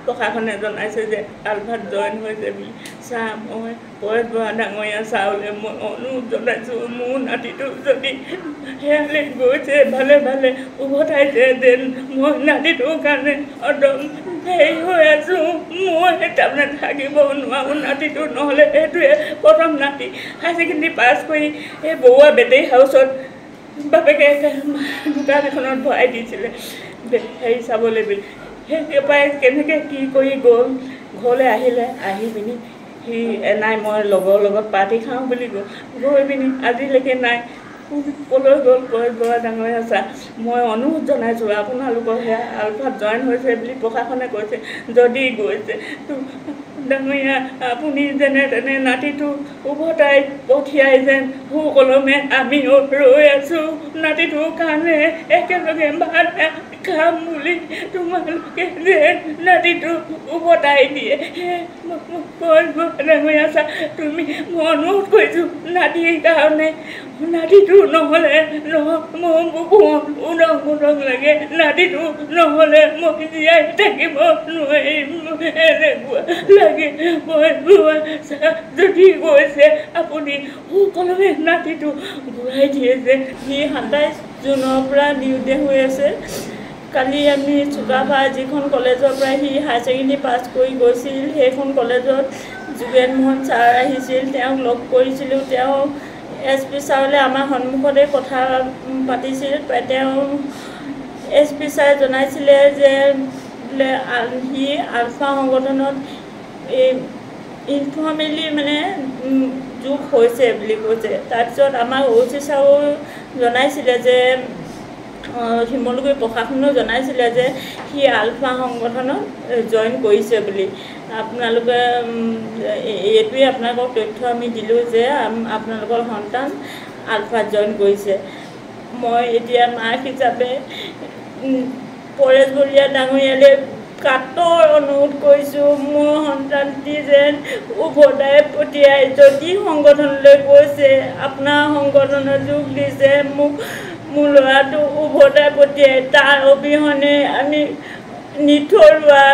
প্ৰশাসনে জনাইছে যে আলফাত জইন হৈছে বুলি। চাহ মই পৰেশ বৰা ডাঙৰীয়া চাউলে মই অনুৰোধ জনাইছোঁ, মোৰ নাতিটো যদি সেয়ালৈ গৈছে ভালে ভালে উভতাইছে যেন মই নাতিটোৰ কাৰণে একদম হেৰি হৈ আছোঁ। মই তাৰমানে থাকিব নোৱাৰোঁ নাতিটো, নহ'লে সেইটোৱে প্ৰথম নাতি হাই ছেকেণ্ডেৰী পাছ কৰি এই বৰুৱা বেটেৰী হাউচত বাপেকে দোকান এখনত ভৰাই দিছিলে হেৰি চাবলৈ বুলি। সেইপাই কেনেকৈ কি কৰি গ'ল, ঘৰলৈ আহিলে, আহি পিনি সি নাই মই লগৰ লগত পাৰ্টি খাওঁ বুলি গৈ পিনি আজিলৈকে নাই ক'লৈ গ'ল পৰেশ বৰা ডাঙৰীয়া ছাৰ। মই অনুৰোধ জনাইছোঁ আপোনালোকৰ সেয়া আলফাত জইন হৈছে বুলি প্ৰশাসনে কৈছে, যদি গৈছে ডাঙৰীয়া আপুনি যেনে তেনে নাতিটো উভতাই পঠিয়াই যেন সুকলমে আমিও ৰৈ আছোঁ নাতিটোৰ কাৰণে একেলগে ভাত খাম বুলি। তোমালোকে যে নাতিটো উভতাই দিয়ে পৰেশ বৰা ডাঙৰীয়া ছাৰ, তুমি মই অনুৰোধ কৰিছোঁ নাতিৰ কাৰণে। নাতিটো নহ'লে মোৰ বুকুত উদং উদং লাগে, নাতিটো নহ'লে মই জীয়াই থাকিব নোৱাৰিম এনেকুৱা লাগে। পৰেশ বৰা ছাৰ যদি গৈছে আপুনি সকলোৱে নাতিটো ঘূৰাই দিয়ে যে। সি 27 জুনৰ পৰা ডিউটি হৈ আছে। কালি আমি চুকাফা যিখন কলেজৰ পৰা সি হাই ছেকেণ্ডেৰী পাছ কৰি গৈছিল, সেইখন কলেজত যোগেন মোহন ছাৰ আহিছিল, তেওঁক লগ কৰিছিলোঁ। তেওঁ SP ছাৰলৈ আমাৰ সন্মুখতে কথা পাতিছিল। তেওঁ SP ছাৰে জনাইছিলে যে বোলে সি আলফা সংগঠনত এই ইনফৰ্মেলি মানে যোগ হৈছে বুলি কৈছে। তাৰপিছত আমাৰ OC ছাৰেও জনাইছিলে যে শিমলুগুৰি প্ৰশাসনেও জনাইছিলে যে সি আলফা সংগঠনত জইন কৰিছে বুলি। আপোনালোকে এইটোৱে আপোনালোকক তথ্য আমি দিলোঁ যে আপোনালোকৰ সন্তান আলফাত জইন কৰিছে। মই এতিয়া মাক হিচাপে পৰেশ বৰা ডাঙৰীয়ালৈ কাতৰ অনুৰোধ কৰিছোঁ, মোৰ সন্তানটি যেন উভতাই পঠিয়াই, যদি সংগঠনলৈ গৈছে আপোনাৰ সংগঠনত যোগ দিছে, মোৰ ল'ৰাটো উভতাই পঠিয়াই। তাৰ অবিহনে আমি নিথৰুৱা